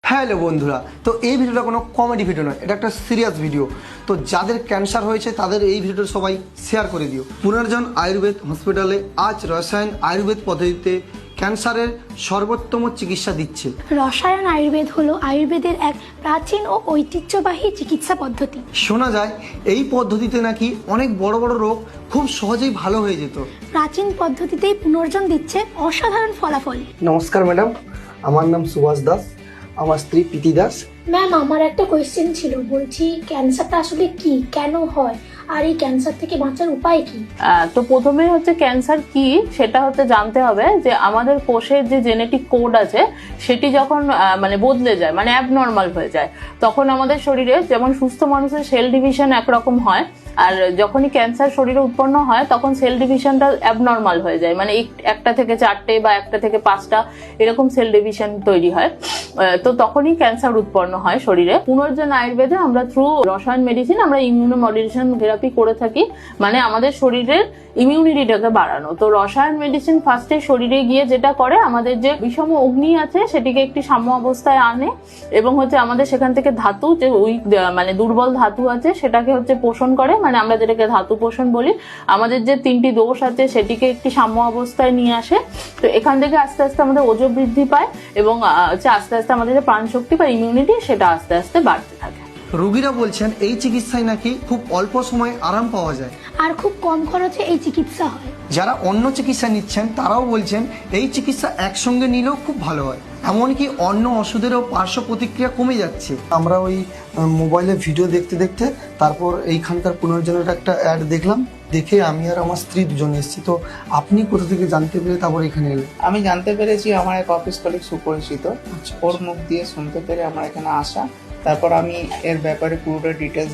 Hello বন্ধুরা, তো এই ভিডিওটা কোনো কমেডি ভিডিও নয়, এটা একটা সিরিয়াস ভিডিও। তো যাদের ক্যান্সার হয়েছে তাদের এই ভিডিওটা সবাই শেয়ার করে দিও। পুনর্জন আয়ুর্বেদ হসপিটালে আজ রসায়ন আয়ুর্বেদ পদ্ধতিতে ক্যান্সারের সর্বোত্তম চিকিৎসা দিচ্ছে। রসায়ন আয়ুর্বেদ হলো আয়ুর্বেদের এক প্রাচীন ও ঐতিহ্যবাহী চিকিৎসা পদ্ধতি। শোনা যায় এই পদ্ধতিতে নাকি অনেক বড় বড় রোগ খুব সহজেই ভালো হয়ে যেত। প্রাচীন পদ্ধতিতেই পুনর্জন দিচ্ছে অসাধারণ ফলাফল। নমস্কার ম্যাডাম, আমার নাম সুভাষ দাস, আমার স্ত্রী প্রীতি দাস। ম্যাম, আমার একটা কোয়েশ্চেন ছিল, বলছি ক্যান্সারটা আসলে কি, কেন হয়, আর এই ক্যান্সার থেকে বাঁচার উপায় কি? তো প্রথমে হচ্ছে ক্যান্সার কি সেটা হচ্ছে জানতে হবে যে আমাদের কোষের যে জেনেটিক কোড আছে সেটি যখন মানে বদলে যায়, মানে অ্যাবনর্মাল হয়ে যায়, তখন আমাদের শরীরে যেমন সুস্থ মানুষের সেল ডিভিশন একরকম হয়, আর যখনই ক্যান্সার শরীরে উৎপন্ন হয় তখন সেল ডিভিশনটা অ্যাবনর্মাল হয়ে যায়, মানে একটা থেকে 4টে বা একটা থেকে 5টা এরকম সেল ডিভিশন তৈরি হয়। তো তখনই ক্যান্সার উৎপন্ন হয় শরীরে। পুনর্জন আয়ুর্বেদে আমরা থ্রু রসায়ন মেডিসিন আমরা ইমিউনোমডুলেশন থেরাপি করে থাকি, মানে আমাদের শরীরের ইমিউনিটিটাকে বাড়ানো। তো রসায়ন মেডিসিন ফার্স্টে শরীরে গিয়ে যেটা করে, আমাদের যে বিষম অগ্নি আছে সেটিকে একটি সাম্য অবস্থায় আনে এবং হচ্ছে আমাদের সেখান থেকে ধাতু, যে মানে দুর্বল ধাতু আছে সেটাকে হচ্ছে পোষণ করে, মানে আমরা যেটাকে ধাতু পোষণ বলি। আমাদের যে 3টি দোষ আছে সেটিকে একটি সাম্য অবস্থায় নিয়ে আসে। তো এখান থেকে আস্তে আস্তে আমাদের ওজন বৃদ্ধি পায় এবং হচ্ছে আস্তে আস্তে আমাদের যে প্রাণ শক্তি বা ইমিউনিটি সেটা আস্তে আস্তে বাড়তে থাকে। রোগীরা বলছেন এই চিকিৎসায় নাকি খুব অল্প সময়ে আরাম পাওয়া যায় আর খুব কম খরচে এই চিকিৎসা হয়। যারা অন্য চিকিৎসা নিচ্ছেন তারাও বলছেন এই চিকিৎসা একসঙ্গে নিলেও খুব ভালো হয়, এমনকি অন্য ওষুধেরও পার্শ্ব প্রতিক্রিয়া কমে যাচ্ছে। আমরা ওই মোবাইলে ভিডিও দেখতে দেখতে তারপর এইখানকার পুনর্জনের একটা অ্যাড দেখলাম, দেখে আমি আর আমার স্ত্রী দুজনে এসেছি। তো আপনি কোথা থেকে জানতে পেরে তারপর এখানে এলেন? আমি জানতে পেরেছি আমার এক অফিস কলিগ সুপরিচিত, ওর মুখ দিয়ে শুনতে পেরে আমার এখানে আসা। তারপর আমি এর ব্যাপারে পুরোটা ডিটেলস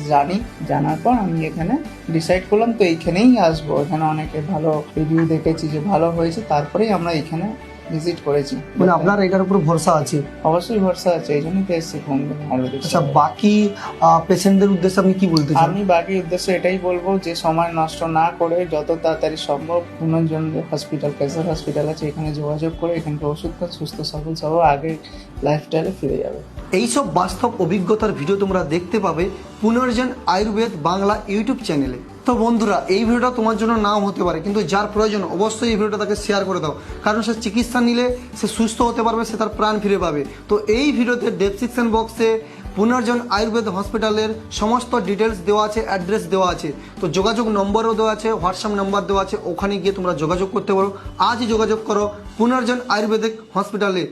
জানার পর আমি এখানে ডিসাইড করলাম তো এইখানেই আসবো। এখানে অনেকে ভালো রিভিউ দেখেছি যে ভালো হয়েছে, তারপরেই আমরা এখানে ভিজিট করেছি। মানে আপনার এটার উপর ভরসা আছে? অবশ্যই ভরসা আছে, এই জন্যই তো এসেছি আয়ুর্বেদিক। আচ্ছা, বাকি পেশেন্টদের উদ্দেশ্যে আপনি কি বলতে চান? আমি বাকি উদ্দেশ্য এটাই বলবো যে সময় নষ্ট না করে যত তাড়াতাড়ি সম্ভব পুনর্জন হসপিটাল, ক্যান্সার হসপিটাল আছে, এখানে যোগাযোগ করে এখানকার ওষুধ খান, সুস্থ সবল সহ আগের লাইফস্টাইলে ফিরে যাবে। এইসব বাস্তব অভিজ্ঞতার ভিডিও তোমরা দেখতে পাবে পুনর্জন আয়ুর্বেদ বাংলা ইউটিউব চ্যানেলে। তো বন্ধুরা, এই ভিডিওটা তোমার জন্য নাও হতে পারে, কিন্তু যার প্রয়োজন অবশ্যই এই ভিডিওটা তাকে শেয়ার করে দাও, কারণ সে চিকিৎসা নিলে সে সুস্থ হতে পারবে, সে তার প্রাণ ফিরে পাবে। তো এই ভিডিওতে ডেসক্রিপশন বক্সে পুনর্জন আয়ুর্বেদ হসপিটালের সমস্ত ডিটেলস দেওয়া আছে, অ্যাড্রেস দেওয়া আছে, তো যোগাযোগ নম্বরও দেওয়া আছে, হোয়াটসঅ্যাপ নাম্বার দেওয়া আছে, ওখানে গিয়ে তোমরা যোগাযোগ করতে পারো। আজই যোগাযোগ করো পুনর্জন আয়ুর্বেদিক হসপিটালে।